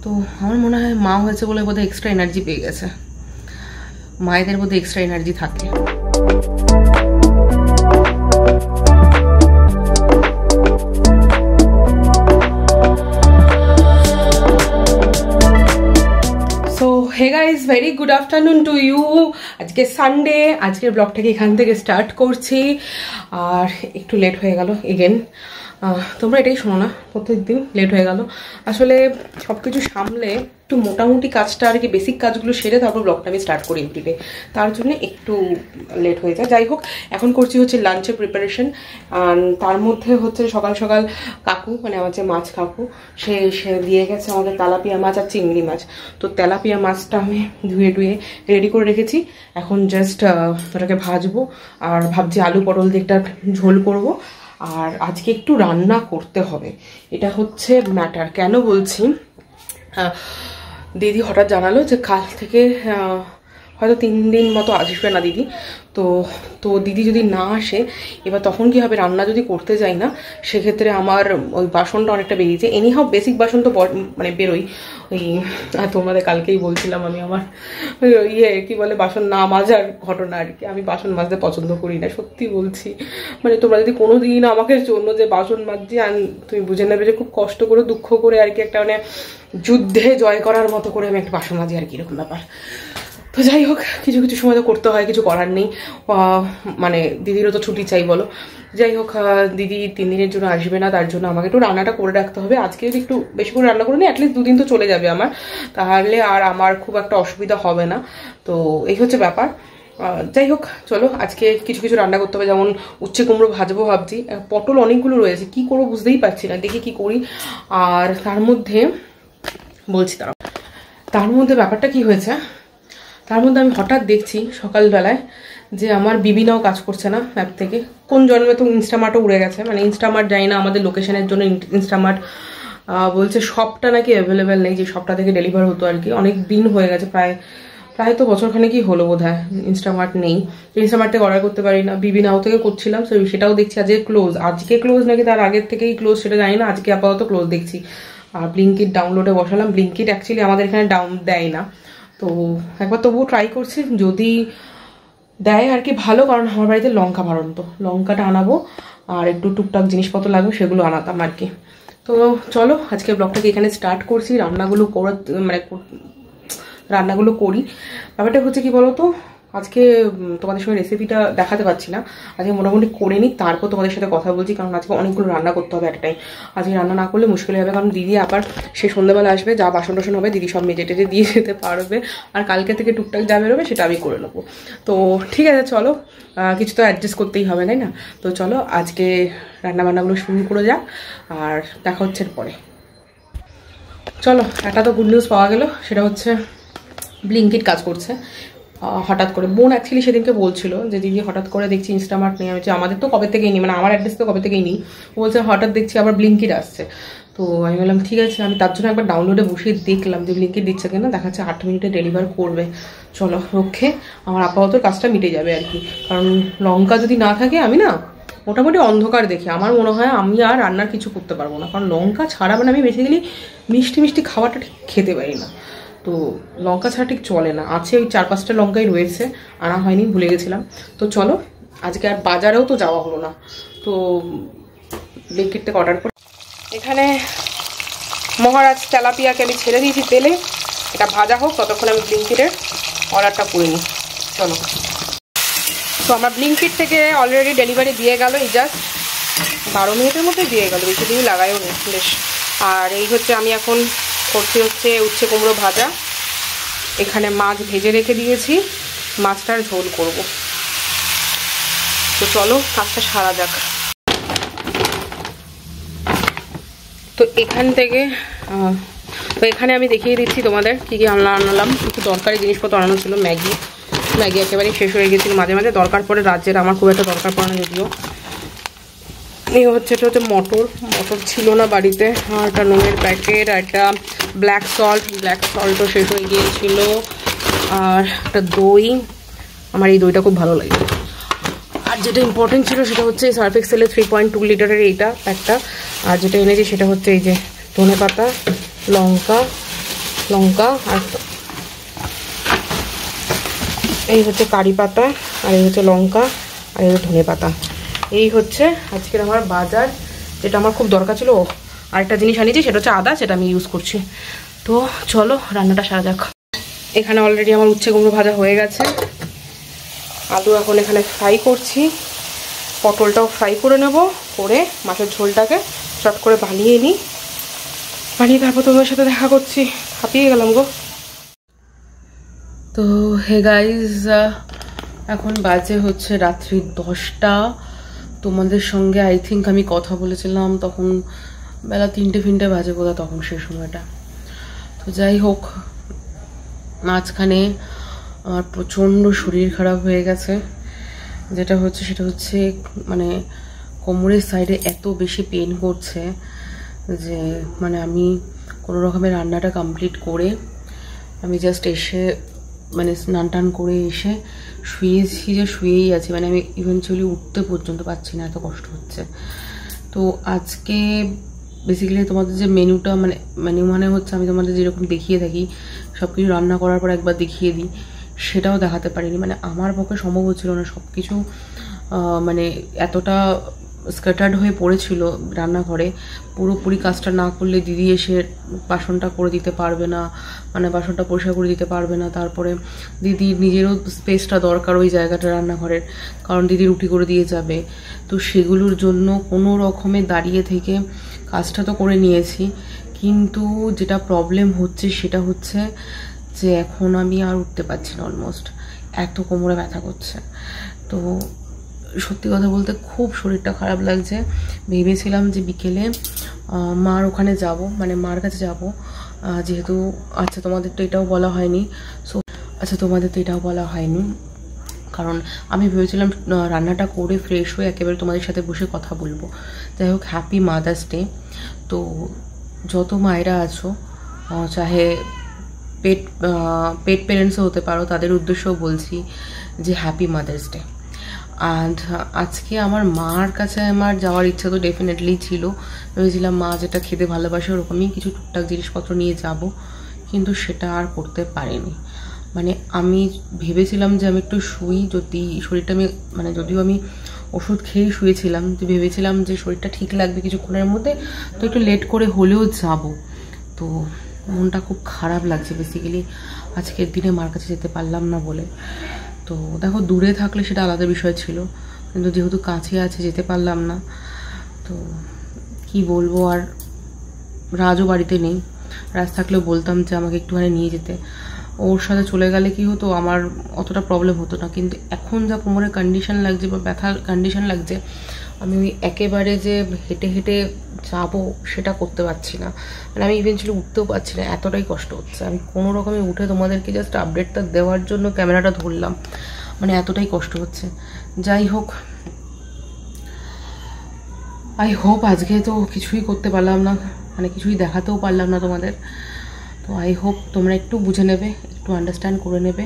তো আমার মনে হয় মা হয়েছে বলে বোধহয় এক্সট্রা এনার্জি পেয়ে গেছে। মায়েদের বোধহয় এক্সট্রা এনার্জি থাকে। Hey guys, very good afternoon to you. আজকে সানডে, আজকের ব্লগটাকে এখান থেকে স্টার্ট করছি। আর একটু লেট হয়ে গেল এগেন, তোমরা এটাই শোনো না, প্রত্যেকদিন লেট হয়ে গেল। আসলে সব কিছু সামলে একটু মোটামুটি কাজটা আর কি, বেসিক কাজগুলো সেরে তারপর ব্লগটা আমি স্টার্ট করি এভরিডে, তার জন্য একটু লেট হয়ে যায়। যাই হোক, এখন করছি হচ্ছে লাঞ্চের প্রিপারেশন। তার মধ্যে হচ্ছে সকাল সকাল কাকু, মানে আমার যে মাছ কাকু, সে দিয়ে গেছে আমাদের তেলাপিয়া মাছ আর চিংড়ি মাছ। তো তেলাপিয়া মাছটা আমি ধুয়ে রেডি করে রেখেছি। এখন জাস্ট ওটাকে ভাজবো, আর ভাবছি আলু পটল দিয়ে একটা ঝোল করবো। আর আজকে একটু রান্না করতে হবে, এটা হচ্ছে ম্যাটার। কেন বলছি, দিদি হঠাৎ জানালো যে কাল থেকে হয়তো 3 দিন মতো আসবে না দিদি। তো দিদি যদি না আসে, এবার তখন কি হবে, রান্না যদি করতে যাই না, সেক্ষেত্রে আমার ওই বাসনটা অনেকটা বেরিয়েছে। এনিহাও বেসিক বাসন তো মানে বেরোই। ওই তোমাদের কালকেই বলছিলাম আমি আমার কি বলে বাসন না মাজার ঘটনা আর কি। আমি বাসন মাজতে পছন্দ করি না, সত্যি বলছি। মানে তোমরা যদি কোনো দিন আমাকে জন্য যে বাসন মাজছি, তুমি বুঝে নেবে যে খুব কষ্ট করে দুঃখ করে আর কি, একটা মানে যুদ্ধে জয় করার মতো করে আমি একটা বাসন মাজি আর কি, এরকম ব্যাপার। তো যাই হোক, কিছু কিছু সময় তো করতে হয়, কিছু করার নেই। মানে দিদিরও তো ছুটি চাই বলো। যাই হোক, দিদি 3 দিনের জন্য আসবে না, তার জন্য আমাকে একটু রান্নাটা করে রাখতে হবে। আজকে যদি একটু বেশি করে রান্না করে নিই, অ্যাটলিস্ট 2 দিন তো চলে যাবে আমার, তাহলে আর আমার খুব একটা অসুবিধা হবে না। তো এই হচ্ছে ব্যাপার। যাই হোক, চলো আজকে কিছু কিছু রান্না করতে হবে। যেমন উচ্ছে কুমড়ো ভাজবো ভাবছি, পটল অনেকগুলো রয়েছে, কি করবো বুঝতেই পারছি না, দেখি কি করি। আর তার মধ্যে বলছি, তার মধ্যে ব্যাপারটা কি হয়েছে, তার মধ্যে আমি হঠাৎ দেখছি সকালবেলায় যে আমার বিবিনাও কাজ করছে না অ্যাপ থেকে। কোন জন্মে তো ইনস্টামার্টও উড়ে গেছে, মানে ইনস্টামার্ট যাই না, আমাদের লোকেশনের জন্য ইনস্টামার্ট বলছে শপটা নাকি অ্যাভেলেবেল নেই, যে শপটা থেকে ডেলিভার হতো আর কি। অনেক দিন হয়ে গেছে, প্রায় তো বছরখানে কি হলো বোধ হয় ইনস্টামার্ট নেই। ইনস্টামার্ট থেকে অর্ডার করতে পারি না, বিবিনাও থেকে করছিলাম, সেটাও দেখছি আজকে ক্লোজ নাকি তার আগের থেকেই ক্লোজ সেটা জানি না, আজকে আপাতত ক্লোজ দেখছি। আর ব্লিঙ্কিট ডাউনলোডে বসালাম। ব্লিঙ্কিট অ্যাকচুয়ালি আমাদের এখানে দেয় না, তো একবার তবুও ট্রাই করছি, যদি দেয় আর কি ভালো। কারণ আমার বাড়িতে লঙ্কা বাড়ন্ত, লঙ্কাটা আনাবো, আর একটু টুকটাক জিনিসপত্র লাগবে, সেগুলো আনাতাম আর কি। তো চলো আজকে ব্লগটাকে এখানে স্টার্ট করছি। রান্নাগুলো করি। ব্যাপারটা হচ্ছে কি বলো তো, আজকে তোমাদের সঙ্গে রেসিপিটা দেখাতে পারছি না, আজকে মোটামুটি করে নিই, তারপর তোমাদের সাথে কথা বলছি। কারণ আজকে অনেকগুলো রান্না করতে হবে একটা টাইম। আজকে রান্না না করলে মুশকিল হবে, কারণ দিদি আবার সে সন্ধ্যাবেলা আসবে, যা বাসন টাসন হবে দিদি সব মেজে টেজে দিয়ে যেতে পারবে। আর কালকে থেকে টুকটাক যা বেরোবে সেটা আমি করে নেবো। তো ঠিক আছে, চলো, কিছু তো অ্যাডজাস্ট করতেই হবে, তাই না? তো চলো আজকে রান্নাবান্নাগুলো শুরু করে যাক, আর দেখা হচ্ছে পরে। চলো, একটা তো গুড নিউজ পাওয়া গেল, সেটা হচ্ছে ব্লিঙ্কিট কাজ করছে হঠাৎ করে। বোন অ্যাকচুয়ালি সেদিনকে বলছিল যে দিদি হঠাৎ করে দেখছি ইনস্টামার্ট নেই। আমি আমাদের তো কবে থেকেই নিই, মানে আমার অ্যাড্রেস তো কবে থেকেই নিই। ও বলছে হঠাৎ দেখছি আবার ব্লিঙ্কিট আসছে। তো আমি বললাম ঠিক আছে, আমি তার জন্য একবার ডাউনলোডে বসিয়ে দেখলাম যে ব্লিঙ্কিট দিচ্ছে কিনা। দেখাচ্ছে 8 মিনিটে ডেলিভার করবে। চলো, রক্ষে আমার আপাতত কাজটা মিটে যাবে আর কি। কারণ লঙ্কা যদি না থাকে, আমি না মোটামুটি অন্ধকার দেখি, আমার মনে হয় আমি আর রান্নার কিছু করতে পারবো না। কারণ লঙ্কা ছাড়া মানে আমি বেসিক্যালি মিষ্টি খাবারটা ঠিক খেতে পারি না। তো লঙ্কা ছাড়া ঠিক চলে না। আছে ওই 4-5টা লঙ্কাই রয়েছে, আনা হয়নি, ভুলে গেছিলাম। তো চলো, আজকে আর বাজারেও তো যাওয়া হলো না, তো ব্লিঙ্কিট থেকে অর্ডার করে। এখানে মহারাজ তেলাপিয়াকে আমি ছেড়ে দিয়েছি তেলে, এটা ভাজা হোক, ততক্ষণ আমি ব্লিঙ্কিটের অর্ডারটা করে নিই। চলো, তো আমার ব্লিঙ্কিট থেকে অলরেডি ডেলিভারি দিয়ে গেল, এই জাস্ট 12 মিনিটের মধ্যে দিয়ে গেল, বেশি দিন লাগাইও নেই বেশ। আর এই হচ্ছে আমি এখন করছি হচ্ছে উচ্ছে কুমড়ো ভাজা। এখানে মাছ ভেজে রেখে দিয়েছি, মাছটার ঝোল করব। তো চলো কাজটা সারা যাক। তো এখানে আমি দেখিয়ে দিচ্ছি তোমাদের কী কী আনলাম। কিছু দরকারি জিনিসপত্র আনানো ছিল। ম্যাগি একেবারেই শেষ হয়ে গেছিল। মাঝে মাঝে দরকার পড়ে, রাজ্যের আমার খুব একটা দরকার পড়ে না যদিও। এটা হচ্ছে মটর ছিল না বাড়িতে। আর একটা নুনের প্যাকেট, আর একটা ব্ল্যাক সল্টও শেষ হয়ে গিয়েছিল। আর একটা দই, আমার এই দইটা খুব ভালো লাগে। আর যেটা ইম্পর্টেন্ট ছিল সেটা হচ্ছে সার্ফ এক্সেলের 3.2 লিটারের এইটা একটা। আর যেটা এনেছি সেটা হচ্ছে এই যে ধনেপাতা, লঙ্কা, লঙ্কা, আর এই হচ্ছে কারি পাতা, আর এই হচ্ছে লঙ্কা, আর এই হচ্ছে ধনে পাতা। এই হচ্ছে আজকের আমার বাজার, যেটা আমার খুব দরকার ছিল। আরেকটা জিনিস আনিয়েছি, সেটা হচ্ছে আদা, সেটা আমি ইউজ করছি। তো চলো রান্নাটা সারা যাক। এখানে অলরেডি আমার উচ্ছে কুমড়ো ভাজা হয়ে গেছে। আলু এখন এখানে ফ্রাই করছি, পটলটাও ফ্রাই করে নেব, করে মাছের ঝোলটাকে চট করে বানিয়ে নিই। বানিয়ে তারপর তোমার সাথে দেখা করছি। হাঁপিয়ে গেলাম গো। তো হে গাইজ, এখন বাজে হচ্ছে রাত্রি 10টা। তোমাদের সঙ্গে আই থিঙ্ক আমি কথা বলেছিলাম তখন বেলা 3টে বাজে বোধ হয় তখন, সেই সময়টা। তো যাই হোক, মাঝখানে আমার প্রচণ্ড শরীর খারাপ হয়ে গেছে। যেটা হচ্ছে সেটা হচ্ছে মানে কোমরের সাইডে এত বেশি পেন করছে যে মানে আমি কোনো রকমের রান্নাটা কমপ্লিট করে আমি জাস্ট এসে মানে স্নান টান করে এসে শুয়েছি, যে শুয়েই আছি। মানে আমি ইভেনচুয়ালি উঠতে পর্যন্ত পারছি না, এত কষ্ট হচ্ছে। তো আজকে বেসিক্যালি তোমাদের যে মেনুটা মানে হচ্ছে আমি তোমাদের যেরকম দেখিয়ে থাকি সব কিছু রান্না করার পর একবার দেখিয়ে দিই, সেটাও দেখাতে পারিনি। মানে আমার পক্ষে সম্ভব হচ্ছিল না, সব কিছু মানে এতটা স্ক্যাটার্ড হয়ে পড়েছিল রান্নাঘরে। পুরোপুরি কাজটা না করলে দিদি এসে বাসনটা করে দিতে পারবে না, মানে বাসনটা পরিষ্কার করে দিতে পারবে না। তারপরে দিদির নিজেরও স্পেসটা দরকার ওই জায়গাটা রান্নাঘরের, কারণ দিদি রুটি করে দিয়ে যাবে। তো সেগুলোর জন্য কোনো রকমে দাঁড়িয়ে থেকে কাজটা তো করে নিয়েছি, কিন্তু যেটা প্রবলেম হচ্ছে সেটা হচ্ছে যে এখন আমি আর উঠতে পারছি না, অলমোস্ট এত কোমরে ব্যথা করছে। তো সত্যি কথা বলতে খুব শরীরটা খারাপ লাগছে। ভেবেছিলাম যে বিকেলে মার ওখানে যাব, মানে মার কাছে যাব, যেহেতু আচ্ছা তোমাদের তো এটাও বলা হয়নি, কারণ আমি ভেবেছিলাম রান্নাটা করে ফ্রেশ হয়ে একেবারে তোমাদের সাথে বসে কথা বলবো। যাই হোক, হ্যাপি মাদার্স ডে। তো যত মায়েরা আছো, চাহে পেট পেরেন্টসও হতে পারো, তাদের উদ্দেশ্যও বলছি যে হ্যাপি মাদার্স ডে। অ্যান্ড আজকে আমার মার কাছে আমার যাওয়ার ইচ্ছা তো ডেফিনেটলি ছিল। ভেবেছিলাম মা যেটা খেতে ভালোবাসে ওরকমই কিছু টুকটাক জিনিসপত্র নিয়ে যাব, কিন্তু সেটা আর করতে পারিনি। মানে আমি ভেবেছিলাম যে আমি একটু শুই, যদি শরীরটা মানে যদিও আমি ওষুধ খেয়েই শুয়েছিলাম, যে ভেবেছিলাম যে শরীরটা ঠিক লাগবে কিছুক্ষণের মধ্যে, তো একটু লেট করে হলেও যাব। তো মনটা খুব খারাপ লাগছে বেসিক্যালি আজকের দিনে মার কাছে যেতে পারলাম না বলে। তো দেখো, দূরে থাকলে সেটা আলাদা বিষয় ছিল, কিন্তু যেহেতু কাছে আছে যেতে পারলাম না। তো কি বলবো, আর রাজও বাড়িতে নেই। রাজ থাকলেও বলতাম যে আমাকে একটুখানি নিয়ে যেতে, ওর সাথে চলে গেলে কি হতো আমার অতটা প্রবলেম হতো না। কিন্তু এখন যা কোমরের কন্ডিশন লাগছে বা ব্যথার কন্ডিশন লাগছে, আমি ওই একেবারে যে হেঁটে হেঁটে যাবো সেটা করতে পারছি না। মানে আমি ইভেনচুয়ালি উঠতেও পারছি না, এতটাই কষ্ট হচ্ছে। আমি কোনো রকমে উঠে তোমাদেরকে জাস্ট আপডেটটা দেওয়ার জন্য ক্যামেরাটা ধরলাম, মানে এতটাই কষ্ট হচ্ছে। যাই হোক, আই হোপ আজকে তো কিছুই করতে পারলাম না, মানে কিছুই দেখাতেও পারলাম না তোমাদের। তো আই হোপ তোমরা একটু বুঝে নেবে, একটু আন্ডারস্ট্যান্ড করে নেবে।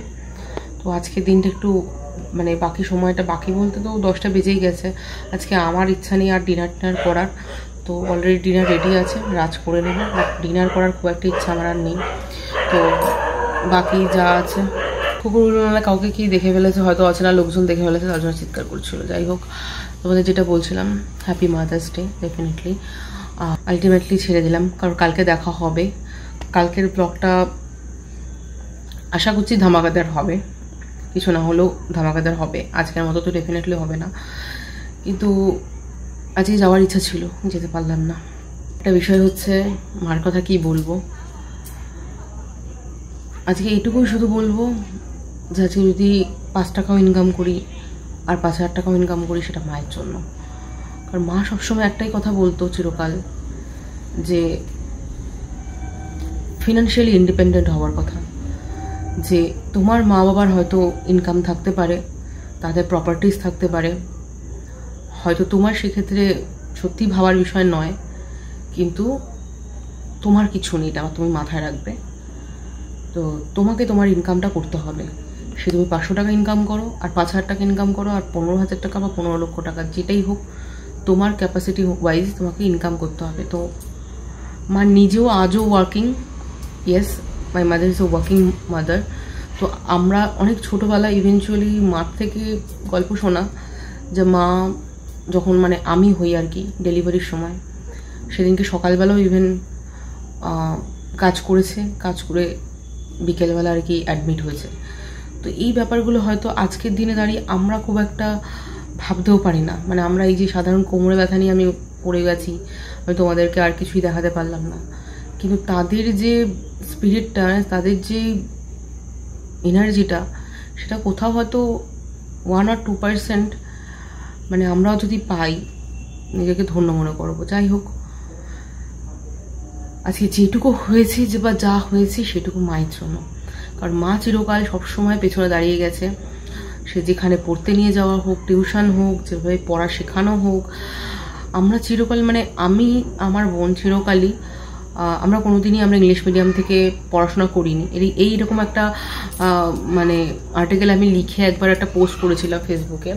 তো আজকে দিনটা একটু মানে বাকি সময়টা, বাকি বলতে তো 10টা বেজেই গেছে। আজকে আমার ইচ্ছা নেই আর ডিনার করার, তো অলরেডি ডিনার রেডি আছে, রাজ করে নেবে। বাট ডিনার করার খুব একটা ইচ্ছা আমার আর নেই। তো বাকি যা আছে, কুকুরগুলো না কাউকে কি দেখে ফেলেছে, হয়তো অচেনা লোকজন দেখে ফেলেছে, তার জন্য চিৎকার করছিল। যাই হোক, তোমাদের যেটা বলছিলাম, happy mother's day. Definitely ultimately ছেড়ে দিলাম, কারণ কালকে দেখা হবে। কালকের ব্লগটা আশা করছি ধামাকাদার হবে, কিছু না হলেও ধামাকাদার হবে। আজকের মতো তো ডেফিনেটলি হবে না, কিন্তু আজকে যাওয়ার ইচ্ছা ছিল, যেতে পারলাম না। একটা বিষয় হচ্ছে, মার কথা কি বলবো, আজকে এইটুকুই শুধু বলবো যে আজকে যদি 5 টাকাও ইনকাম করি আর 5,000 টাকাও ইনকাম করি, সেটা মায়ের জন্য। কারণ মা সবসময় একটাই কথা বলতো চিরকাল, যে ফিনান্সিয়ালি ইন্ডিপেন্ডেন্ট হওয়ার কথা। যে তোমার মা বাবার হয়তো ইনকাম থাকতে পারে, তাদের প্রপার্টিস থাকতে পারে, হয়তো তোমার সেক্ষেত্রে সত্যি ভাবার বিষয় নয়, কিন্তু তোমার কিছু নেই, এটা তুমি মাথায় রাখবে। তো তোমাকে তোমার ইনকামটা করতে হবে। সে তুমি 500 টাকা ইনকাম করো আর 5,000 টাকা ইনকাম করো আর 15,000 টাকা বা 15 লক্ষ টাকা, যেটাই হোক, তোমার ক্যাপাসিটি ওয়াইজ তোমাকে ইনকাম করতে হবে। তো মা নিজেও আজও working, yes, my mother is a working mother. তো আমরা অনেক ছোটোবেলা ইভেনচুয়ালি মার থেকে গল্প শোনা যে মা যখন মানে আমি হই আর কি ডেলিভারির সময়, সেদিনকে সকালবেলাও ইভেন কাজ করেছে, কাজ করে বিকেলবেলা আর কি অ্যাডমিট হয়েছে। তো এই ব্যাপারগুলো হয়তো আজকের দিনে দাঁড়িয়ে আমরা খুব একটা ভাবতেও পারি না। মানে আমরা এই যে সাধারণ কোমরে ব্যথা নিয়ে আমি পড়ে গেছি, আমি তোমাদেরকে আর কিছুই দেখাতে পারলাম না, কিন্তু তাদের যে স্পিরিটটা, তাদের যে এনার্জিটা, সেটা কোথাও হয়তো 1 or 2% মানে আমরাও যদি পাই নিজেকে ধন্য মনে করবো। যাই হোক, আজকে যেটুকু হয়েছে যে বা যা হয়েছে সেটুকু মায়ের জন্য, কারণ মা চিরকাল সবসময় পেছনে দাঁড়িয়ে গেছে। সে যেখানে পড়তে নিয়ে যাওয়া হোক, টিউশন হোক, যেভাবে পড়া শেখানো হোক, আমরা চিরকাল মানে আমি আমার বোন চিরকালই আমরা কোনোদিনই আমরা ইংলিশ মিডিয়াম থেকে পড়াশোনা করিনি। এইরকম একটা মানে আর্টিকেল আমি লিখে একবার একটা পোস্ট করেছিলাম ফেসবুকে,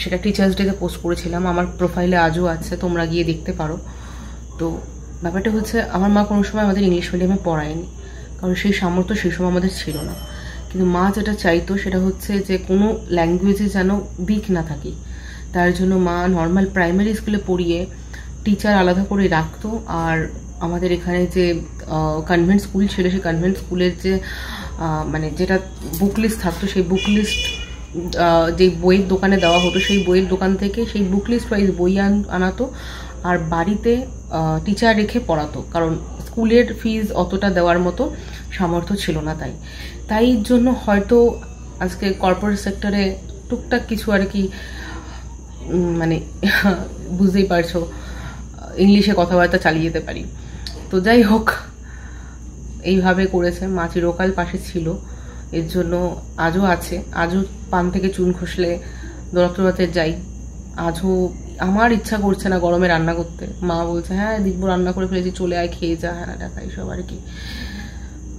সেটা টিচার্স ডেতে পোস্ট করেছিলাম, আমার প্রোফাইলে আজও আছে, তোমরা গিয়ে দেখতে পারো। তো ব্যাপারটা হচ্ছে আমার মা কোনো সময় আমাদের ইংলিশ মিডিয়ামে পড়ায়নি, কারণ সেই সামর্থ্য সেই সময় আমাদের ছিল না। কিন্তু মা যেটা চাইতো সেটা হচ্ছে যে কোনো ল্যাঙ্গুয়েজে যেন উইক না থাকি, তার জন্য মা নর্মাল প্রাইমারি স্কুলে পড়িয়ে টিচার আলাদা করে রাখতো। আর আমাদের এখানে যে কনভেন্ট স্কুল ছিল, সেই কনভেন্ট স্কুলের যে মানে যেটা বুক লিস্ট থাকতো, সেই বুক লিস্ট যে বইয়ের দোকানে দেওয়া হতো, সেই বইয়ের দোকান থেকে সেই বুক লিস্ট ওয়াইজ বই আনাতো, আর বাড়িতে টিচার রেখে পড়াতো, কারণ স্কুলের ফিজ অতটা দেওয়ার মতো সামর্থ্য ছিল না। তাই জন্য হয়তো আজকে কর্পোরেট সেক্টরে টুকটাক কিছু আর কি মানে বুঝতেই পারছো ইংলিশে কথাবার্তা চালিয়ে যেতে পারি। তো যাই হোক, এইভাবে করেছে মা, চিরকাল পাশে ছিল, এর জন্য আজও আছে। আজও পান থেকে চুন খসলে দৌলতপুরে যাই, আজও আমার ইচ্ছা করছে না গরমে রান্না করতে, মা বলছে হ্যাঁ দিব্য রান্না করে ফেলেছি, চলে আয় খেয়ে যা, হ্যাঁ দেখা এইসব আর কি।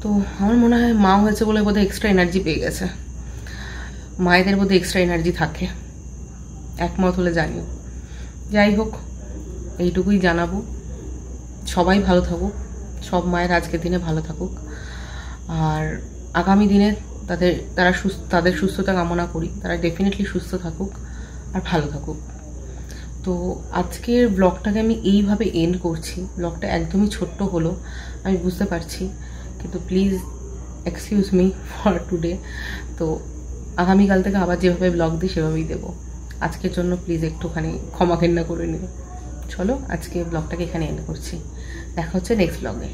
তো আমার মনে হয় মা হয়েছে বলে বোধহয় এক্সট্রা এনার্জি পেয়ে গেছে, মায়েদের বোধহয় এক্সট্রা এনার্জি থাকে, একমত হলে জানিও। যাই হোক, এইটুকুই জানাবো। সবাই ভালো থাকুক, সব মায়ের আজকের দিনে ভালো থাকুক, আর আগামী দিনে তাদের সুস্থতা কামনা করি, তারা ডেফিনেটলি সুস্থ থাকুক আর ভালো থাকুক। তো আজকের ব্লগটাকে আমি এইভাবে এন্ড করছি। ব্লগটা একদমই ছোট্ট হলো আমি বুঝতে পারছি, কিন্তু please excuse me for today. তো আগামীকাল থেকে আবার যেভাবে ব্লগ দিই সেভাবেই দেবো। আজকের জন্য প্লিজ একটুখানি ক্ষমা ঘেন্না করে নিও। চলো আজকে ব্লগটাকে এখানে এন্ড করছি, দেখা হচ্ছে নেক্সট ব্লগে।